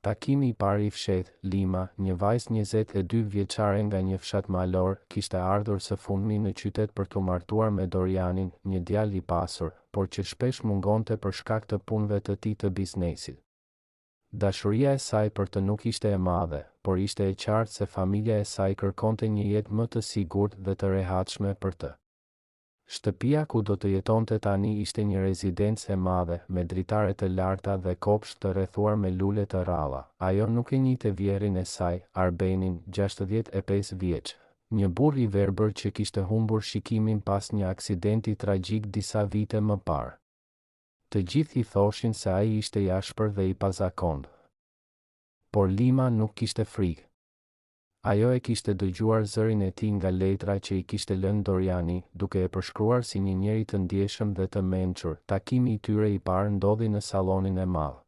Takimi I parë I fshetë, Lima, një vajzë 22 vjeçare nga një fshat malor, kishte ardhur së fundmi në qytet për të martuar me Dorianin, një djalë I pasur, por që shpesh mungonte për shkak të punëve të tij të biznesit. Dashuria e saj për të nuk ishte e madhe, por ishte e qartë se familja e saj kërkonte një jetë më të sigurt dhe të rehatshme për të. Shtëpia ku do të jetonte tani ishte një rezidencë e madhe, me dritare të larta dhe kopsht të rrethuar me lule të rralla. Ajo nuk e njihte vjerin e saj, Arbenin, 65 vjeç, një burr I verbër që kishte humbur shikimin pas një aksidenti tragjik disa vite më parë. Të gjithë I thoshin se ai ishte I ashpër dhe I pazakont. Por Lima nuk kishte frikë. Ajo e kishte dëgjuar zërin e tij nga letra që I kishte lënë Doriani, duke e përshkruar si një njeri të ndjeshëm dhe të mençur. Takimi I tyre I parë ndodhi në sallonin e madh.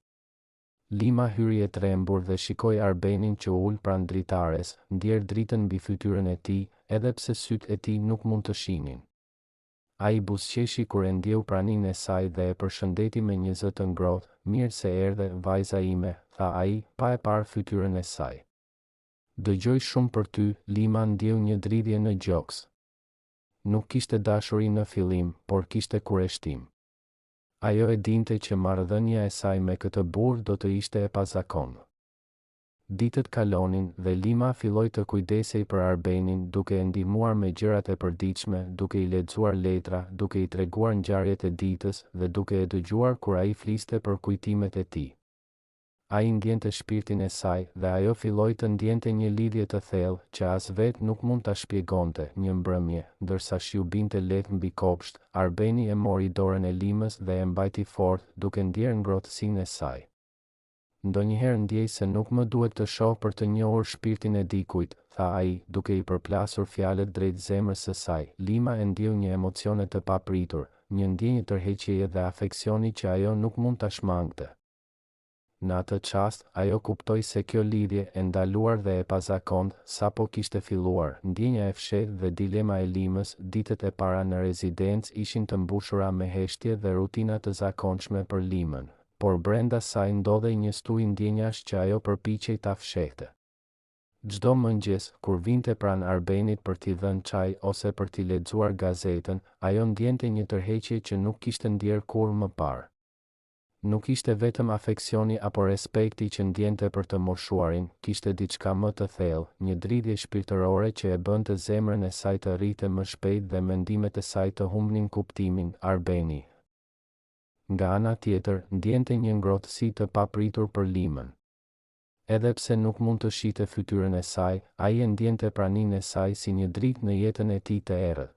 Lima hyri e trembur dhe shikoi Arbenin që ul pranë dritares, ndjer dritën mbi fytyrën e tij, edhe pse sytë e tij nuk mund të shihnin. Ai buzëqeshi kur e ndjeu praninë e saj dhe e përshëndeti me një zë të ngrohtë. Mirë se erdhe, vajza ime, tha ai, pa e parë fytyrën e saj. Dëgjoj shumë për ty, Lima ndjeu një dridhje në gjoks. Nuk kishte dashuri në fillim, por kishte kureshtim. Ajo e dinte që marrëdhënia e saj me këtë burr do të ishte e pazakontë. Ditët kalonin dhe Lima filloi të kujdesej për Arbenin, duke e ndihmuar me gjërat e përditshme, duke I lexuar letra, duke I treguar ngjarjet e ditës dhe duke e dëgjuar kur ai fliste për kujtimet e tij. Ai ndjente shpirtin e saj dhe ajo filloi të ndjente një lidhje të thellë që as vetë nuk mund ta shpjegonte. Një mbrëmje, ndërsa shiu binte lehtë mbi kopsht, Arbeni e mori dorën e Limës dhe e mbajti fort, duke ndjerë ngrohtësinë e saj. Ndonjëherë ndjej se nuk më duhet të shoh për të njohur shpirtin e dikujt, tha ai, duke I përplasur fjalët drejt zemrës së saj. Lima e ndjeu një emocione të papritur, një ndjenjë tërheqjeje dhe afeksioni që ajo nuk mund ta shmangte. Në atë çast, ajo kuptoi se kjo lidhje e ndaluar dhe e pazakontë sapo kishte filluar. Ndjenja e fshehtë dhe dilema e Limës, ditët e para në rezidencë ishin të mbushura me heshtje dhe rutina të zakonshme për Limën, por brenda saj ndodhej një stuj ndjenjash që ajo përpiqej ta fshehte. Çdo mëngjes, kur vinte pranë Arbenit për t'i dhënë çaj ose për t'i lexuar gazetën, ajo ndjente një tërheqje që nuk kishte ndjer kurrë më parë. Nuk ishte vetëm afeksioni apo respekti që ndjente për të moshuarin, kishte diçka më të thellë, një dridhje shpirtërore që e bënte zemrën e saj të rrite më shpejt dhe mendimet e saj të humbnin kuptimin. Arbeni, nga ana tjetër, ndjente një ngrohtësi të papritur për Limën. Edhe pse nuk mund të shihte fytyrën e saj, ai e ndjente praninë e saj si një dritë në jetën e tij të errët.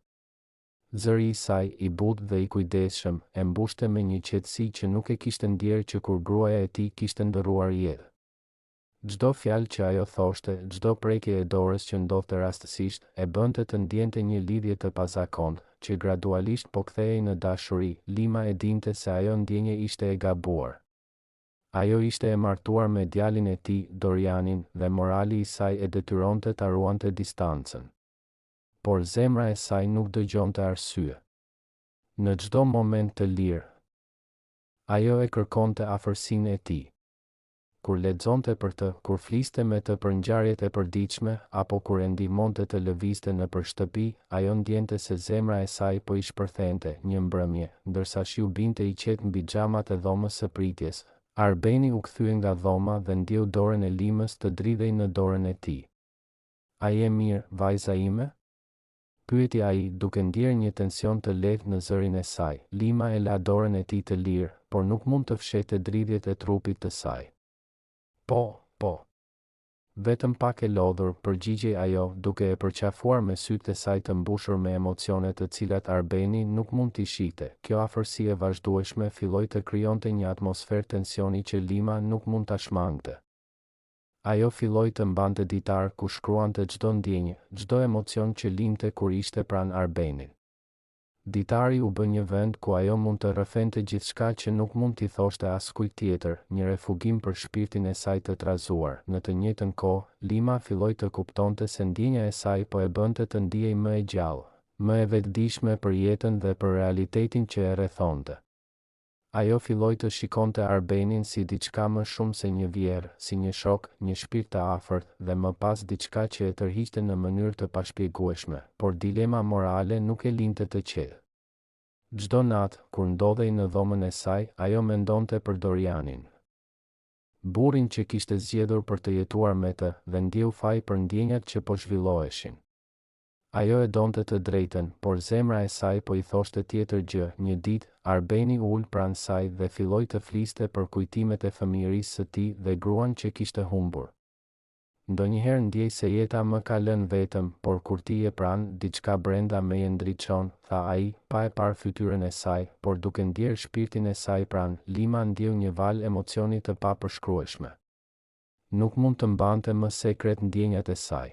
Zëri I saj, I butë dhe I kujdesshëm, e mbushte me një qetësi që nuk e kishte ndjerë që kur gruaja e tij kishte ndërruar jetë. Çdo fjalë që ajo thoshte, çdo prekje e dorës që ndodhte rastësisht, e bënte të ndjente një lidhje të pazakontë, që gradualisht po kthehej në dashuri. Lima e dinte se ajo ndjenje ishte e gabuar. Ajo ishte e martuar me djalin e tij, Dorianin, dhe morali I saj e detyronte ta ruante distancën. Por zemra e saj nuk dëgjonte arsye. Në çdo moment të lirë, ajo e kërkonte afërsinë e tij. Kur lexonte për të, kur fliste me të për ngjarjet e përditshme, apo kur e ndihmonte të lëvizte nëpër shtëpi, ajo ndjente se zemra e saj po I shpërthente. Një mbrëmje, ndërsa shiu binte I qetë mbi xhamat e dhomës së pritjes, Arbeni u kthye nga dhoma dhe ndjeu dorën e Limës të dridhej në dorën e tij. A je mirë, vajza ime? Pyeti ai, duke ndjerë një tension të lehtë në zërin e saj. Lima e la dorën e tij të lirë, por nuk mund të fshehte dridhjet e trupit të saj. Po. Vetëm pak e lodhur, përgjigjej ajo, duke e përqafuar me sytë e saj të mbushur me emocione të cilat Arbeni nuk mund t'i shihte. Kjo afërsi e vazhdueshme filloi të krijonte një atmosferë tensioni që Lima nuk mund ta shmangte. Ajo filloi të mbante ditar ku shkruante çdo ndjenjë, çdo emocion që linte kur ishte pranë Arbenit. Ditari u bë një vend ku ajo mund të rrëfente gjithçka që nuk mund t'i thoshte askujt tjetër, një refugim për shpirtin e saj të trazuar. Në të njëjtën kohë, Lima filloi të kuptonte se ndjenja e saj po e bënte të ndihej më e gjallë, më e vetëdijshme për jetën dhe për realitetin që e rrethonte. Ajo filloi të shikonte Arbenin si diçka më shumë se një vjerë, si një shok, një shpirt të afërt, dhe më pas diçka që e tërhiqte në mënyrë të pashpjegueshme, por dilema morale nuk e linte të qetë. Çdo natë, kur ndodhej në dhomën e saj, ajo mendonte për Dorianin. Burrin që kishte zgjedhur për të jetuar me të, dhe ndjeu faj për ndjenjat që po zhvilloheshin. Ajo e donte të drejtën, por zemra e saj po i thoshte tjetër gjë. Një ditë, Arbeni ul pranë saj dhe filloi të fliste për kujtimet e fëmijërisë së tij dhe gruan që kishte humbur. Ndonjëherë ndjej se jeta më ka lënë vetëm, por kur ti je pranë, diçka brenda meje ndriçon, tha ai, pa e parë fytyrën e saj, por duke ndjerë shpirtin e saj pranë, Lima ndjeu një val emocioni të papërshkrueshme. Nuk mund të mbante më sekret ndjenjat e saj.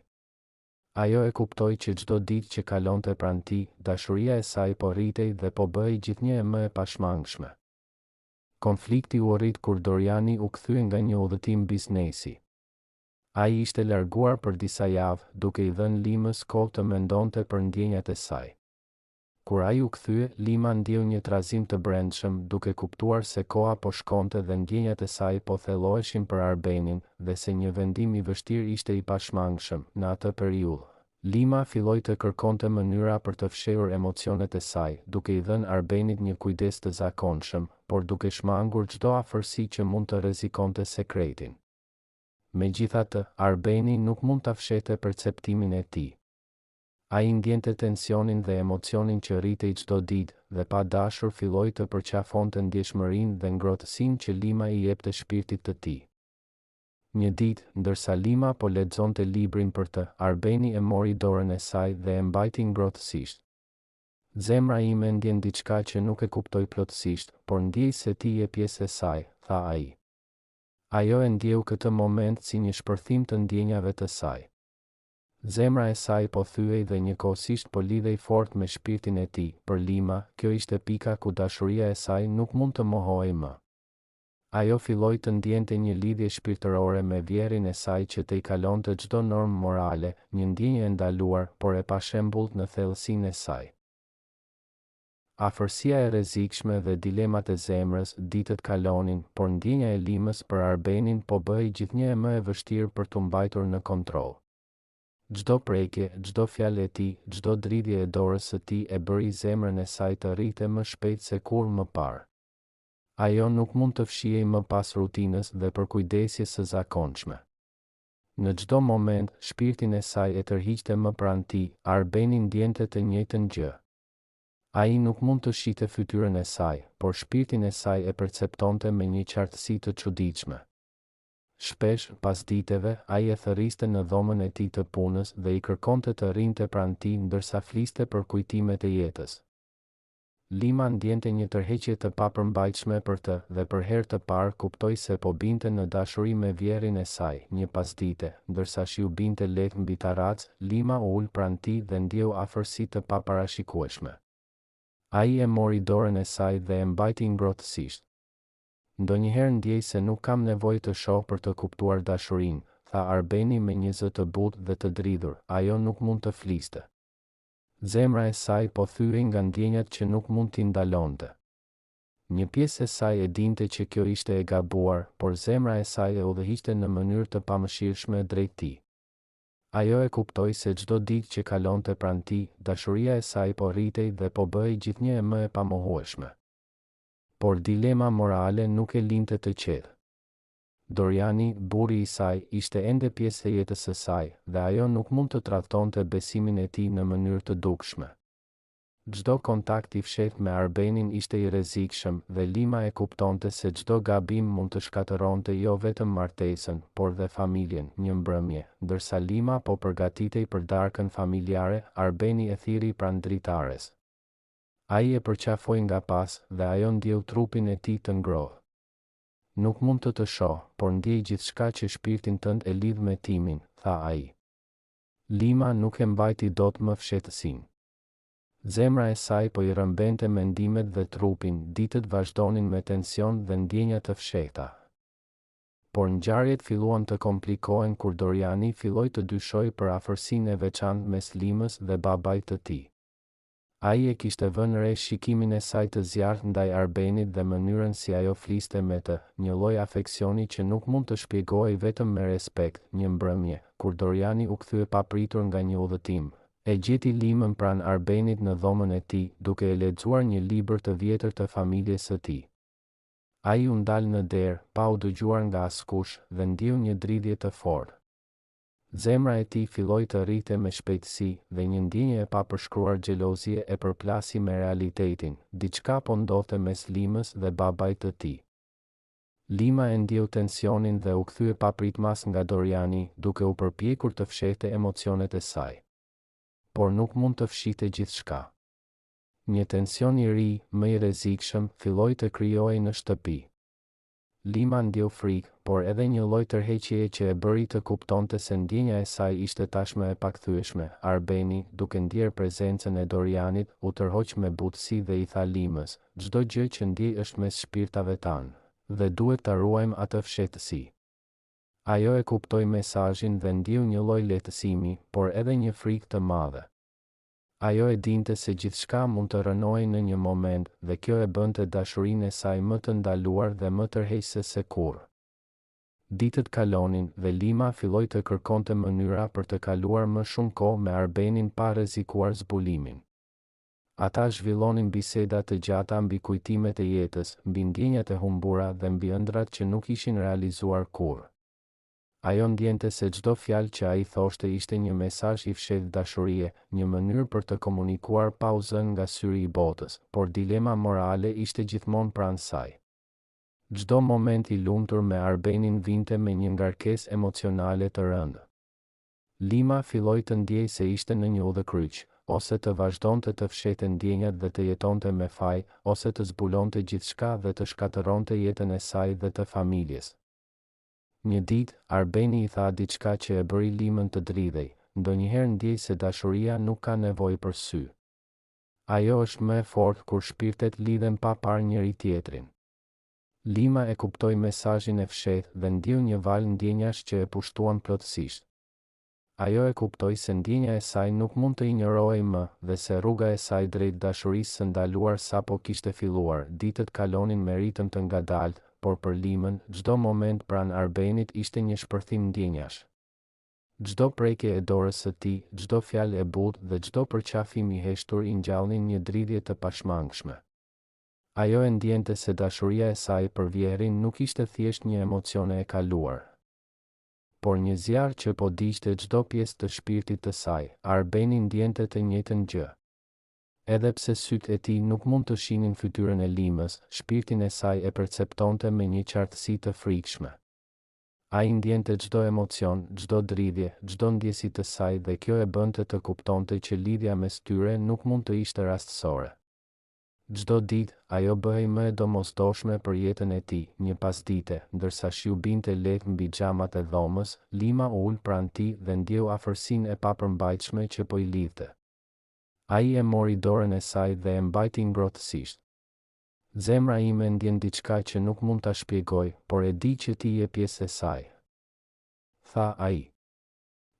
Ajo e kuptoi që çdo ditë që kalonte pranë tij, dashuria e saj po rritej dhe po bëhej gjithnjë më e pashmangshme. Konflikti u rrit kur Doriani u kthye nga një udhëtim biznesi. Ai ishte larguar për disa javë, duke i dhënë Limës kohë të mendonte për ndjenjat e saj. Kur ai u kthye, Lima ndjeu një trazim të brendshëm, duke kuptuar se koha po shkonte dhe ndjenjat e saj po thelloheshin për Arbenin, dhe se një vendim i vështirë ishte i pashmangshëm. Në atë periudhë, Lima filloi të kërkonte mënyra për të fshehur emocionet e saj, duke i dhënë Arbenit një kujdes të zakonshëm, por duke shmangur çdo afërsi që mund të rrezikonte sekretin. Megjithatë, Arbeni nuk mund ta fshehte perceptimin e tij. Ai ndjente tensionin dhe emocionin që rritej çdo ditë, dhe pa dashur filloi të përqafonte ndjeshmërinë dhe ngrohtësinë që Lima i jepte shpirtit të tij. Një ditë, ndërsa Lima po lexonte librin për të, Arbeni e mori dorën e saj dhe e mbajti ngrohtësisht. Zemra ime ndjen diçka që nuk e kuptoj plotësisht, por ndjej se ti je pjesë e saj, tha ai. Ajo e ndjeu këtë moment si një shpërthim të ndjenjave të saj. Zemra e saj po thyej dhe njëkohësisht po lidhej fort me shpirtin e tij. Për Lima, kjo ishte pika ku dashuria e saj nuk mund të mohojë më. Ajo filloi të ndjente një lidhje shpirtërore me vjerin e saj që të i kalonte çdo normë morale, një ndjenjë e ndaluar, por e pashembullt në thellësinë e saj. Afërsia e rrezikshme dhe dilemat e zemrës, ditët kalonin, por ndjenja e Limës për Arbenin po bëhej gjithnjë më e vështirë për t'u mbajtur në kontroll. Çdo prekje, çdo fjalë e tij, çdo dridhje e dorës së tij e bëri zemrën e saj të rrite më shpejt se kur më parë. Ajo nuk mund të fshihej më pas rutinës dhe përkujdesjes së zakonshme. Në çdo moment, shpirtin e saj e tërhiqte më pranë tij. Arbeni ndjente të njëjtën gjë. Ai nuk mund të shihte fytyrën e saj, por shpirtin e saj e perceptonte me një qartësi të çuditshme. Shpesh, pas diteve, ai e thërriste në dhomën e tij të punës dhe i kërkonte të rrinte pranë tij ndërsa fliste për kujtimet e jetës. Lima ndjente një tërheqje të papërmbajtshme për të, dhe për herë të parë kuptoi se po binte në dashuri me vjerin e saj. Një pasdite, ndërsa shiu binte lehtë mbi tarac, Lima u ul pranë tij dhe ndjeu afërsi të paparashikueshme. Ai e mori dorën e saj dhe e mbajti ngrohtësisht. Ndonjëherë ndjej se nuk kam nevojë të shoh për të kuptuar dashurinë, tha Arbeni me një zë të butë dhe të dridhur. Ajo nuk mund të fliste. Zemra e saj po thyhej nga ndjenjat që nuk mund t'i ndalonte. Një pjesë e saj e dinte që kjo ishte e gabuar, por zemra e saj e udhëhiqte në mënyrë të pamëshirshme drejt tij. Ajo e kuptoi se çdo ditë që kalonte pranë tij, dashuria e saj po rritej dhe po bëhej gjithnjë më e pamohueshme. Por dilema morale nuk e linte të qetë. Doriani, burri i saj, ishte ende pjesë e jetës së saj, dhe ajo nuk mund të tradhtonte besimin e tij në mënyrë të dukshme. Çdo kontakt i fshehtë me Arbenin ishte i rrezikshëm dhe Lima e kuptonte se çdo gabim mund të shkatëronte jo vetëm martesën, por dhe familjen. Një mbrëmje, ndërsa Lima po përgatitej për darkën familjare, Arbeni e thiri pranë dritares. Ai e përqafoi nga pas dhe ajo ndjeu trupin e tij të ngrohtë. Nuk mund të shoh, por ndjej gjithçka që shpirtin tënd e lidh me timin, tha ai. Lima nuk e mbajti dot më fshehtësinë. Zemra e saj po i rrëmbente mendimet dhe trupin, ditët vazhdonin me tension dhe ndjenja të fshehta. Por ngjarjet filluan të komplikohen kur Doriani filloi të dyshojë për afërsinë e veçantë mes Limës dhe babait të tij. Ai e kishte vënë re shikimin e saj të zjarrt ndaj Arbenit dhe mënyrën si ajo fliste me të, një lloj afeksioni që nuk mund të shpjegohej vetëm me respekt. Një mbrëmje, kur Doriani u kthye papritur nga një udhëtim, e gjeti Limën pranë Arbenit në dhomën e tij, duke e lexuar një libër të vjetër të familjes së tij. Ai u ndal në derë, pa u dëgjuar nga askush, dhe ndjeu një dridhje të fortë. Zemra e tij filloi të rrite me shpejtësi dhe një ndjenjë e papërshkruar xhelozie e përplasi me realitetin. Diçka po ndodhte mes Limës dhe babait të tij. Lima e ndjeu tensionin dhe u kthye papritmas nga Doriani, duke u përpjekur të fshehte emocionet e saj. Por nuk mund të fshihte gjithçka. Një tension i ri, më i rrezikshëm, filloi të krijohej në shtëpi. Lima ndjeu frikë, por edhe një lloj tërheqjeje që e bëri të kuptonte se ndjenja e saj ishte tashmë e pakthyeshme. Arbeni, duke ndjer prezencën e Dorianit, u tërhoq me butësi dhe i tha Limës: "Çdo gjë që ndjej është mes shpirtave tanë, dhe duhet ta ruajmë atë fshehtësi." Ajo e kuptoi mesazhin dhe ndjeu një lloj lehtësimi, por edhe një frikë të madhe. Ajo e dinte se gjithçka mund të rënojë në një moment, dhe kjo e bënte dashurinë e saj më të ndaluar dhe më tërheqëse se kurrë. Ditët kalonin dhe Lima filloi të kërkonte mënyra për të kaluar më shumë kohë me Arbenin pa rrezikuar zbulimin. Ata zhvillonin biseda të gjata mbi kujtimet e jetës, mbi ndjenjat e humbura dhe mbi ëndrat që nuk ishin realizuar kurrë. Ajo ndjente se çdo fjalë që ai thoshte ishte një mesazh i fshehtë dashurie, një mënyrë për të komunikuar pa u zënë nga syri i botës, por dilema morale ishte gjithmonë pranë saj. Çdo moment i lumtur me Arbenin vinte me një ngarkesë emocionale të rëndë. Lima filloi të ndjej se ishte në një udhëkryq, ose të vazhdonte të fshehte ndjenjat dhe të jetonte me faj, ose të zbulonte gjithçka dhe të shkatëronte jetën e saj dhe të familjes. Një ditë, Arbeni i tha diçka që e bëri Limën të dridhej: "Ndonjëherë ndjej se dashuria nuk ka nevojë për sy. Ajo është më e fortë kur shpirtet lidhen pa parë njëri tjetrin." Lima e kuptoi mesazhin e fshehtë dhe ndjeu një val ndjenjash që e pushtuan plotësisht. Ajo e kuptoi se ndjenja e saj nuk mund të injorohej më dhe se rruga e saj drejt dashurisë së ndaluar sapo kishte filluar. Ditët kalonin me ritëm të ngadaltë, por për Limën, çdo moment pranë Arbenit ishte një shpërthim ndjenjash. Çdo prekje e dorës së tij, çdo fjalë e butë dhe çdo përqafim i heshtur i ngjallnin një dridhje të pashmangshme. Ajo e ndjente se dashuria e saj për vjehrin nuk ishte thjesht një emocion e kaluar, por një zjarr që po diqte çdo pjesë të shpirtit të saj. Arbeni ndjente të njëjtën gjë. Edhe pse sytë e tij nuk mund të shihnin fytyrën e Limës, shpirtin e saj e perceptonte me një qartësi të frikshme. Ai ndjente çdo emocion, çdo dridhje, çdo ndjesi të saj dhe kjo e bënte të kuptonte që lidhja mes tyre nuk mund të ishte rastësore. Çdo ditë, ajo bëhej më e domosdoshme për jetën e tij. Një pasdite, ndërsa shiu binte lehtë mbi xhamat e dhomës, Lima u ul pranë tij dhe ndjeu afërsinë e papërmbajtshme që po i lidhte. Ai e mori dorën e saj dhe e mbajti ngrohtësisht. "Zemra ime ndjen diçka që nuk mund ta shpjegoj, por e di që ti je pjesë e saj," tha ai.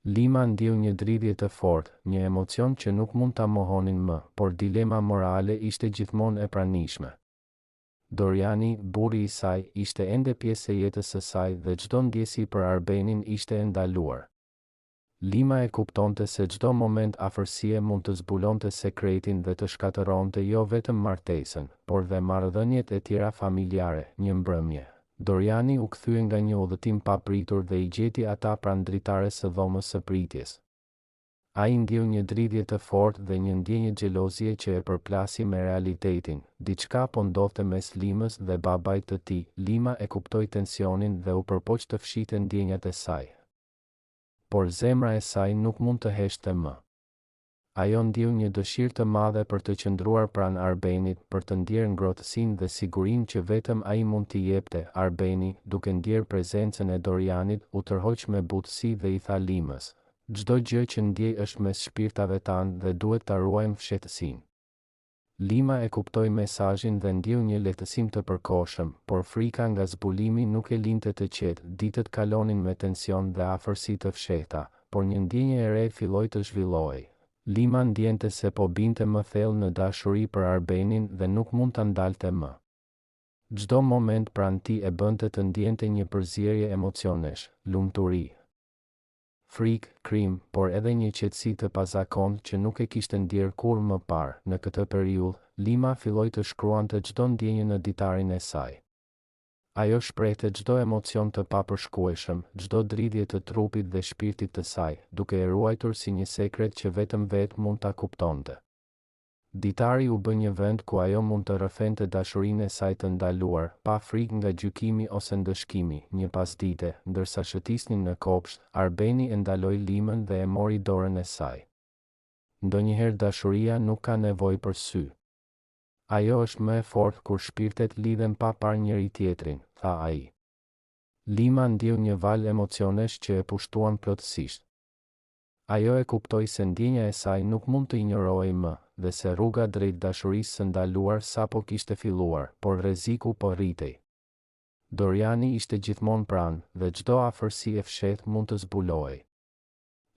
Lima ndjeu një dridhje të fortë, një emocion që nuk mund ta mohonin më, por dilema morale ishte gjithmonë e pranishme. Doriani, burri i saj, ishte ende pjesë e jetës së saj dhe çdo ndjesi për Arbenin ishte e ndaluar. Lima e kuptonte se çdo moment afërsie mund të zbulonte sekretin dhe të shkatëronte jo vetëm martesën, por dhe marrëdhëniet e tjera familjare. Një mbrëmje, Doriani u kthye nga një udhëtim papritur dhe i gjeti ata pranë dritares së dhomës së pritjes. Ai ndjeu një dridhje të fortë dhe një ndjenjë xhelozie që e përplasi me realitetin. Diçka po ndodhte mes Limës dhe babait të tij. Lima e kuptoi tensionin dhe u përpoq të fshihte ndjenjat e saj. Por zemra e saj nuk mund të heshte më. Ajo ndjeu një dëshirë të madhe për të qëndruar pranë Arbenit, për të ndjerë ngrohtësinë dhe sigurinë që vetëm ai mund t'i jepte. Arbeni, duke ndjerë prezencën e Dorianit, u tërhoq me butësi dhe i tha Limës: "Çdo gjë që ndjej është mes shpirtave tanë dhe duhet ta ruajmë fshehtësinë." Lima e kuptoi mesazhin dhe ndjeu një lehtësim të përkohshëm, por frika nga zbulimi nuk e linte të qetë. Ditët kalonin me tension dhe afërsi të fshehta, por një ndjenjë e re filloi të zhvillohej. Lima ndjente se po binte më thellë në dashuri për Arbenin dhe nuk mund ta ndalte më. Çdo moment pranë tij e bënte të ndjente një përzierje emocionesh, lumturi, frikë, krim, por edhe një qetësi të pazakontë që nuk e kishte ndjerë kurrë më parë. Në këtë periudhë, Lima filloi të shkruante çdo ndjenjë në ditarin e saj. Ajo shprehte çdo emocion të papërshkrueshëm, çdo dridhje të trupit dhe shpirtit të saj, duke e ruajtur si një sekret që vetëm vetë mund ta kuptonte. Ditari u bë një vend ku ajo mund të rrëfente dashurinë e saj të ndaluar, pa frikë nga gjykimi ose ndëshkimi. Një pasdite, ndërsa shëtisnin në kopsht, Arbeni e ndaloi Limën dhe e mori dorën e saj. Ndonjëherë dashuria nuk ka nevojë për sy. Ajo është më e fortë kur shpirtet lidhen pa parë njëri tjetrin, tha ai. Lima ndjeu një val emocionesh që e pushtuan plotësisht. Ajo e kuptoi se ndjenja e saj nuk mund të injorohej më, dhe se rruga drejt dashurisë së ndaluar sapo kishte filluar, por rreziku po rritej. Doriani ishte gjithmonë pranë, dhe çdo afërsi e fshehtë mund të zbulohej.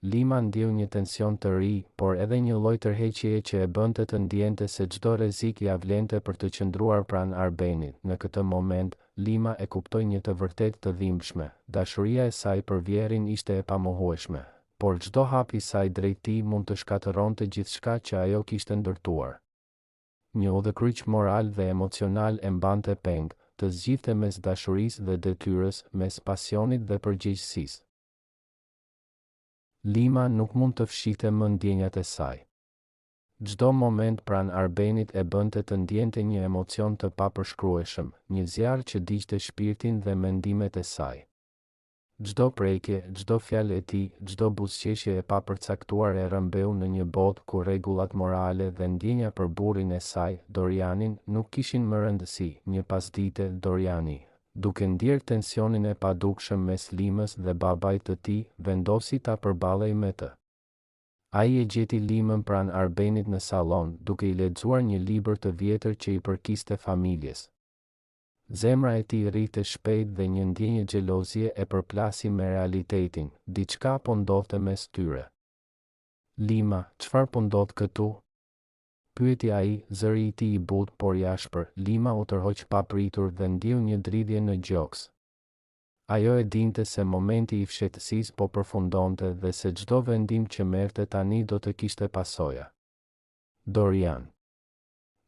Lima ndjeu një tension të ri, por edhe një lloj tërheqjeje që e bënte të ndjente se çdo rrezik ia vlente për të qëndruar pranë Arbenit. Në këtë moment, Lima e kuptoi një të vërtetë të dhimbshme: dashuria e saj për Vjerin ishte e pamohueshme, por çdo hap i saj drejt tij mund të shkatërronte gjithçka që ajo kishte ndërtuar. Një udhëkryq moral dhe emocional e mbante peng, të zgjidhte mes dashurisë dhe detyrës, mes pasionit dhe përgjegjësisë. Lima nuk mund të fshihte më ndjenjat e saj. Çdo moment pranë Arbenit e bënte të ndjente një emocion të papërshkrueshëm, një zjarr që diqte shpirtin dhe mendimet e saj. Çdo prekje, çdo fjalë e tij, çdo buzëqeshje e papërcaktuar e rrëmbeu në një botë ku rregullat morale dhe ndjenja për burrin e saj, Dorianin, nuk kishin më rëndësi. Një pasdite, Doriani, duke ndjerë tensionin e padukshëm mes Limës dhe babait të tij, vendosi ta përballej me të. Ai e gjeti Limën pranë Arbenit në sallon, duke i lexuar një libër të vjetër që i përkiste familjes. Zemra e tij rrite shpejt dhe një ndjenjë xhelozie e përplasi me realitetin. Diçka po ndodhte mes tyre. Lima, çfarë po ndodh këtu? Pyeti ai, zëri i tij i butë por i ashpër. Lima u tërhoq papritur dhe ndjeu një dridhje në gjoks. Ajo e dinte se momenti i fshehtësisë po përfundonte dhe se çdo vendim që merrte tani do të kishte pasoja. Dorian.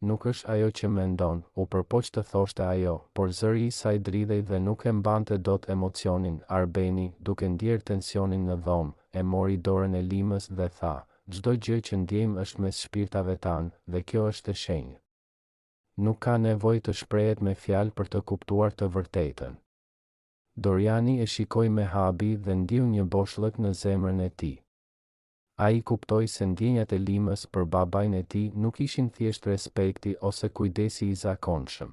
Nuk është ajo që mendon, u përpoq të thoshte ajo, por zëri i saj dridhej dhe nuk e mbante dot emocionin. Arbeni, duke ndjerë tensionin në dhomë, e mori dorën e Limës dhe tha: çdo gjë që ndjejmë është mes shpirtave tanë, dhe kjo është e shenjtë. Nuk ka nevojë të shprehet me fjalë për të kuptuar të vërtetën. Doriani e shikoi me habi dhe ndjeu një boshllëk në zemrën e tij. Ai kuptoi se ndjenjat e Limës për babain e tij nuk ishin thjesht respekti ose kujdesi i zakonshëm.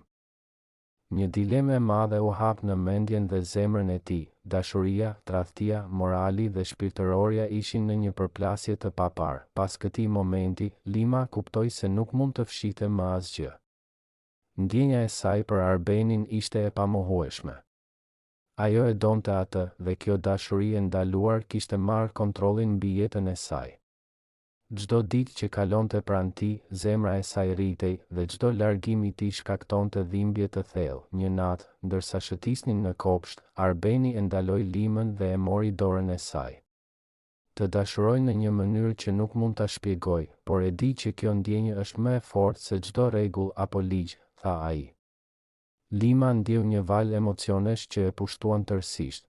Një dilemë e madhe u hap në mendjen dhe zemrën e tij. Dashuria, tradhtia, morali dhe shpirtëroria ishin në një përplasje të paparë. Pas këtij momenti, Lima kuptoi se nuk mund të fshihte më asgjë. Ndjenja e saj për Arbenin ishte e pamohueshme. Ajo e donte atë dhe kjo dashuri e ndaluar kishte marrë kontrollin mbi jetën e saj. Çdo ditë që kalonte pranë tij, zemra e saj rritej dhe çdo largim i tij shkaktonte dhimbje të thellë. Një natë, ndërsa shëtisnin në kopsht, Arbeni e ndaloi Limën dhe e mori dorën e saj. Të dashuroj në një mënyrë që nuk mund ta shpjegoj, por e di që kjo ndjenjë është më e fortë se çdo rregull apo ligj, tha ai. Lima ndjeu një val emocionesh që e pushtuan tërësisht.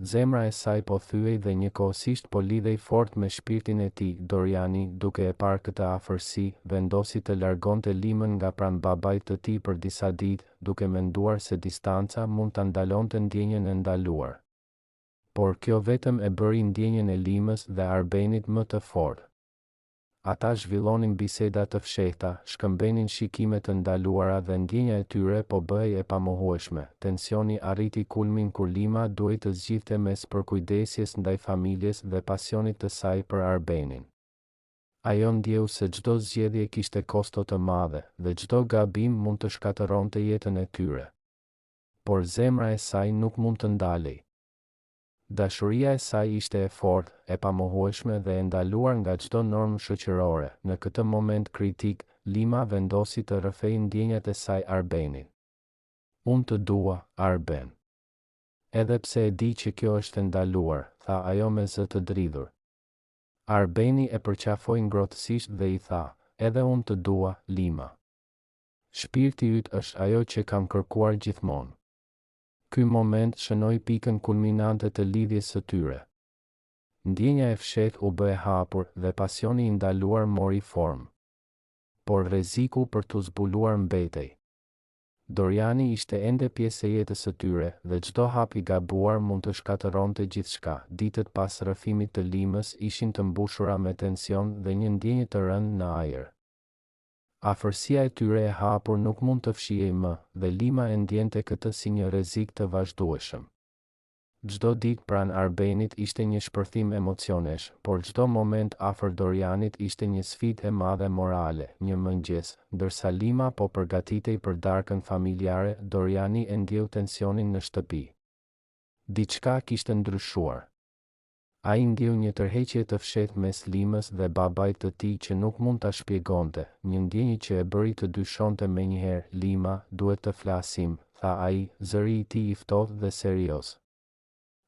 Zemra e saj po thyej dhe njëkohësisht po lidhej fort me shpirtin e tij. Doriani, duke e parë këtë afërsi, vendosi të largonte Limën nga pranë babait të tij për disa ditë, duke menduar se distanca mund ta ndalonte ndjenjën e ndaluar. Por kjo vetëm e bëri ndjenjën e Limës dhe Arbenit më të fortë. Ata zhvillonin biseda të fshehta, shkëmbenin shikime të ndaluara dhe ndjenja e tyre po bëhej e pamohueshme. Tensioni arriti kulmin kur Lima duhej të zgjidhte mes përkujdesjes ndaj familjes dhe pasionit të saj për Arbenin. Ajo ndjeu se çdo zgjedhje kishte kosto të madhe dhe çdo gabim mund të shkatërronte jetën e tyre. Por zemra e saj nuk mund të ndalej. Dashuria e saj ishte e fortë, e pamohueshme dhe e ndaluar nga çdo normë shoqërore. Në këtë moment kritik, Lima vendosi të rrëfej ndjenjat e saj Arbenit. Unë të dua, Arben. Edhe pse e di që kjo është e ndaluar, tha ajo me zë të dridhur. Arbeni e përqafoi ngrohtësisht dhe i tha, edhe unë të dua, Lima. Shpirti yt është ajo që kam kërkuar gjithmonë. Ky moment shënoi pikën kulminante të lidhjes së tyre. Ndjenja e fshehtë u bë e hapur dhe pasioni i ndaluar mori formë. Por rreziku për t'u zbuluar mbetej. Doriani ishte ende pjesë e jetës së tyre dhe çdo hap i gabuar mund të shkatëronte gjithçka. Ditët pas rrëfimit të Limës ishin të mbushura me tension dhe një ndjenjë të rëndë në ajër. Afërsia e tyre e hapur nuk mund të fshihej më, dhe Lima e ndjente këtë si një rrezik të vazhdueshëm. Çdo ditë pranë Arbenit ishte një shpërthim emocionesh, por çdo moment afër Dorianit ishte një sfidë e madhe morale. Një mëngjes, ndërsa Lima po përgatitej për darkën familjare, Doriani e ndjeu tensionin në shtëpi. Diçka kishte ndryshuar. Ai ndjeu një tërheqje të fshehtë mes Limës dhe babait të tij që nuk mund ta shpjegonte, një ndjenjë që e bëri të dyshonte menjëherë. Lima, duhet të flasim, tha ai, zëri i tij i ftohtë dhe serioz.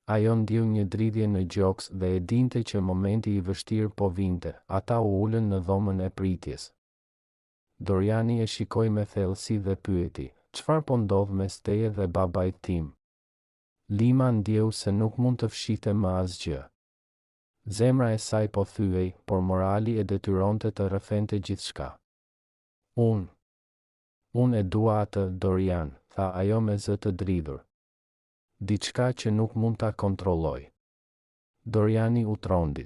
Ajo ndjeu një dridhje në gjoks dhe e dinte që momenti i vështirë po vinte. Ata u ulën në dhomën e pritjes. Doriani e shikoi me thellësi dhe pyeti, çfarë po ndodh mes teje dhe babait tim? Lima ndjeu se nuk mund të fshihte më asgjë. Zemra e saj po thyej, por morali e detyronte të rrëfente gjithçka. Unë e dua atë, Dorian, tha ajo me zë të dridhur. Diçka që nuk mund ta kontrolloj. Doriani u trondi.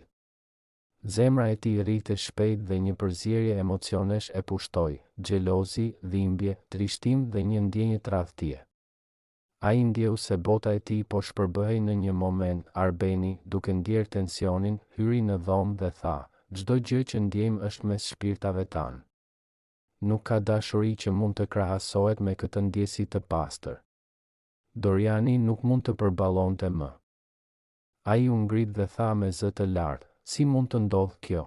Zemra e tij rrihte shpejt dhe një përzierje emocionesh e pushtoi, xhelozi, dhimbje, trishtim dhe një ndjenjë tradhtie. Ai ndjeu se bota e tij po shpërbëhej në një moment. Arbeni, duke ndjer tensionin, hyri në dhomë dhe tha, çdo gjë që ndjejmë është mes shpirtave tanë. Nuk ka dashuri që mund të krahasohet me këtë ndjesi të pastër. Doriani nuk mund të përballonte më. Ai u ngrit dhe tha me zë të lartë, si mund të ndodhë kjo?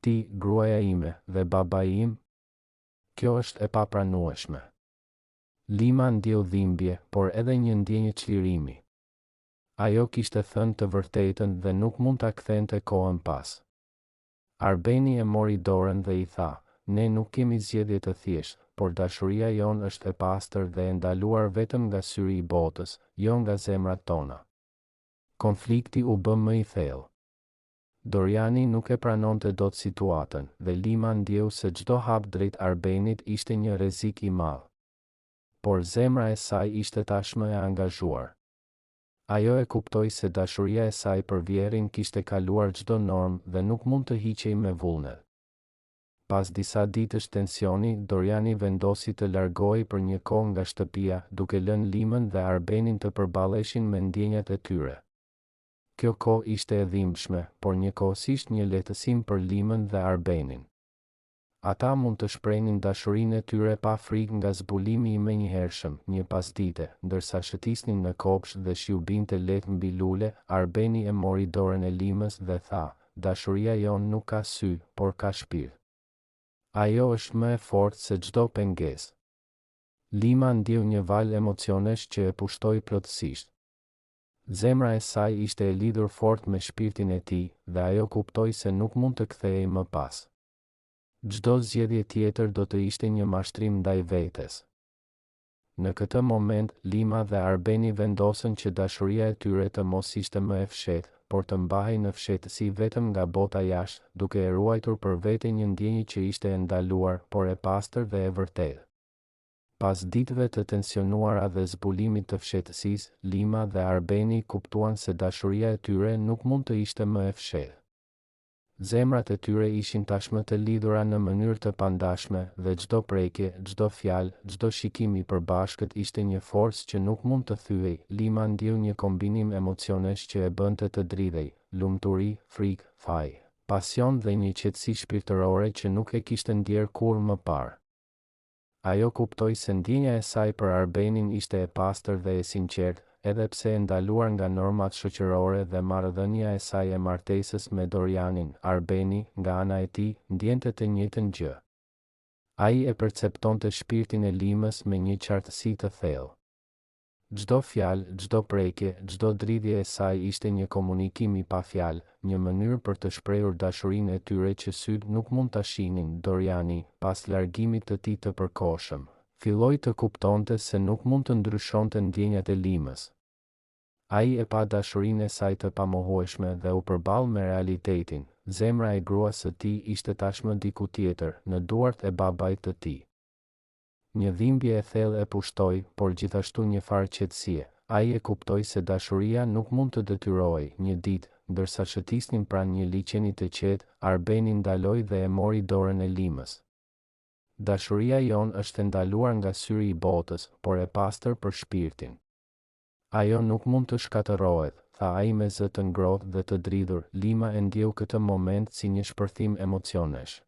Ti, gruaja ime, dhe babai im? Kjo është e papranueshme. Lima ndjeu dhimbje, por edhe një ndjenjë çlirimi. Ajo kishte thënë të vërtetën dhe nuk mund ta kthente kohën pas. Arbeni e mori dorën dhe i tha, ne nuk kemi zgjedhje të thjeshtë, por dashuria jonë është e pastër dhe e ndaluar vetëm nga syri i botës, jo nga zemrat tona. Konflikti u bë më i thellë. Doriani nuk e pranonte dot situatën, dhe Lima ndjeu se çdo hap drejt Arbenit ishte një rrezik i madh. Por zemra e saj ishte tashmë e angazhuar. Ajo e kuptoi se dashuria e saj për vjerrin kishte kaluar çdo normë dhe nuk mund të hiqej me vullnet. Pas disa ditësh tensioni, Doriani vendosi të largohej për një kohë nga shtëpia, duke lënë Limën dhe Arbenin të përballeshin me ndjenjat e tyre. Kjo kohë ishte e dhimbshme, por njëkohësisht një lehtësim për Limën dhe Arbenin. Ata mund të shprehin dashurinë e tyre pa frikë nga zbulimi i menjëhershëm. Një pasdite, ndërsa shëtisnin në kopsh dhe shiu binte lehtë mbi lule, Arbeni e mori dorën e Limës dhe tha, dashuria jonë nuk ka sy, por ka shpirt. Ajo është më e fortë se çdo pengesë. Lima ndjeu një val emocionesh që e pushtoi plotësisht. Zemra e saj ishte e lidhur fort me shpirtin e tij dhe ajo kuptoi se nuk mund të kthehej më pas. Çdo zgjedhje tjetër do të ishte një mashtrim ndaj vetes. Në këtë moment, Lima dhe Arbeni vendosën që dashuria e tyre të mos ishte më e fshehtë, por të mbahej në fshehtësi vetëm nga bota jashtë, duke e ruajtur për vete një ndjenjë që ishte e ndaluar, por e pastër dhe e vërtetë. Pas ditëve të tensionuara dhe zbulimit të fshehtësisë, Lima dhe Arbeni kuptuan se dashuria e tyre nuk mund të ishte më e fshehtë. Zemrat e tyre ishin tashmë të lidhura në mënyrë të pandashme dhe çdo prekje, çdo fjalë, çdo shikim i përbashkët ishte një forcë që nuk mund të thyej. Lima ndjeu një kombinim emocionesh që e bënte të dridhej, lumturi, frikë, faj, pasion dhe një qetësi shpirtërore që nuk e kishte ndjer kurrë më parë. Ajo kuptoi se ndjenja e saj për Arbenin ishte e pastër dhe e sinqertë, edhe pse e ndaluar nga normat shoqërore dhe marrëdhënia e saj e martesës me Dorianin, Arbeni, nga ana e tij, ndjente të njëjtën gjë. Ai e perceptonte shpirtin e Limës me një qartësi të thellë. Çdo fjalë, çdo prekje, çdo dridhje e saj ishte një komunikim i pa fjalë, një mënyrë për të shprehur dashurinë e tyre që syt nuk mund ta shihnin. Doriani, pas largimit të tij të përkohshëm, filloi të kuptonte se nuk mund të ndryshonte ndjenjat e Limës. Ai e pa dashurinë e saj të pamohueshme dhe u përball me realitetin. Zemra e gruas së tij ishte tashmë diku tjetër, në duart e babait të tij. Një dhimbje e thellë e pushtoi, por gjithashtu një farë qetësie. Ai e kuptoi se dashuria nuk mund të detyrohej. Një ditë, ndërsa shëtisnin pranë një liçeni të qetë, Arbeni ndaloi dhe e mori dorën e Limës. Dashuria jon është e ndaluar nga syri i botës, por e pastër për shpirtin. Ajo nuk mund të shkatërrohet, tha ai me zë të ngrohtë dhe të dridhur. Lima e ndjeu këtë moment si një shpërthim emocionesh.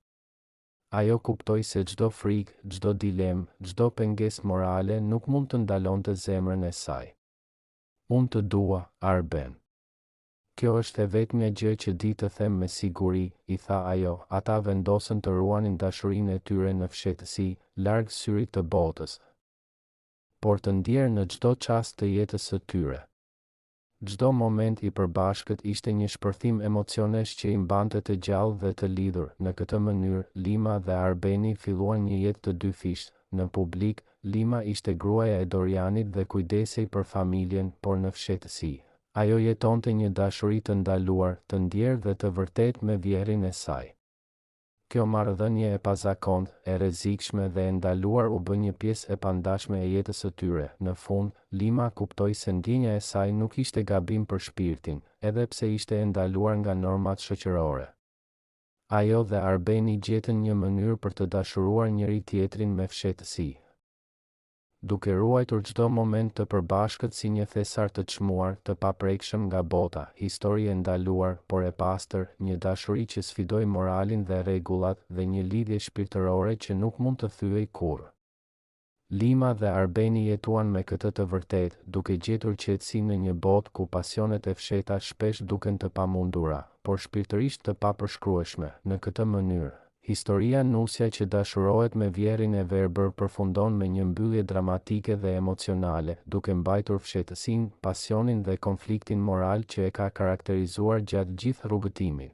Ajo kuptoi se çdo frikë, çdo dilemë, çdo pengesë morale nuk mund të ndalonte zemrën e saj. Unë të dua, Arben. Kjo është e vetmja gjë që di të them me siguri, i tha ajo. Ata vendosën të ruanin dashurinë e tyre në fshehtësi, larg syrit të botës, por të ndjerë në çdo çast të jetës së tyre. Çdo moment i përbashkët ishte një shpërthim emocionesh që i mbante të gjallë dhe të lidhur. Në këtë mënyrë, Lima dhe Arbeni filluan një jetë të dy fisht. Në publik, Lima ishte gruaja e Dorianit dhe kujdesej për familjen, por në fshehtësi, ajo jetonte një dashuri të ndaluar, të ndjerë dhe të vërtet me vjehrin e saj. Kjo marrëdhënie e pazakontë, e rrezikshme dhe e ndaluar u bë një pjesë e pandashme e jetës së tyre. Në fund, Lima kuptoi se ndjenja e saj nuk ishte gabim për shpirtin, edhe pse ishte e ndaluar nga normat shoqërore. Ajo dhe Arbeni gjetën një mënyrë për të dashuruar njëri tjetrin me fshehtësi, duke ruajtur çdo moment të përbashkët si një thesar të çmuar, të paprekshëm nga bota. Histori e ndaluar, por e pastër, një dashuri që sfidoi moralin dhe rregullat, dhe një lidhje shpirtërore që nuk mund të thyej kurrë. Lima dhe Arbeni jetuan me këtë të vërtetë, duke gjetur qetësi në një botë ku pasionet e fshehta shpesh duken të pamundura, por shpirtërisht të papërshkrueshme. Në këtë mënyrë, historia nusja që dashurohet me vjehrin e verbër përfundon me një mbyllje dramatike dhe emocionale, duke mbajtur fshehtësinë, pasionin dhe konfliktin moral që e ka karakterizuar gjatë gjithë rrugëtimit.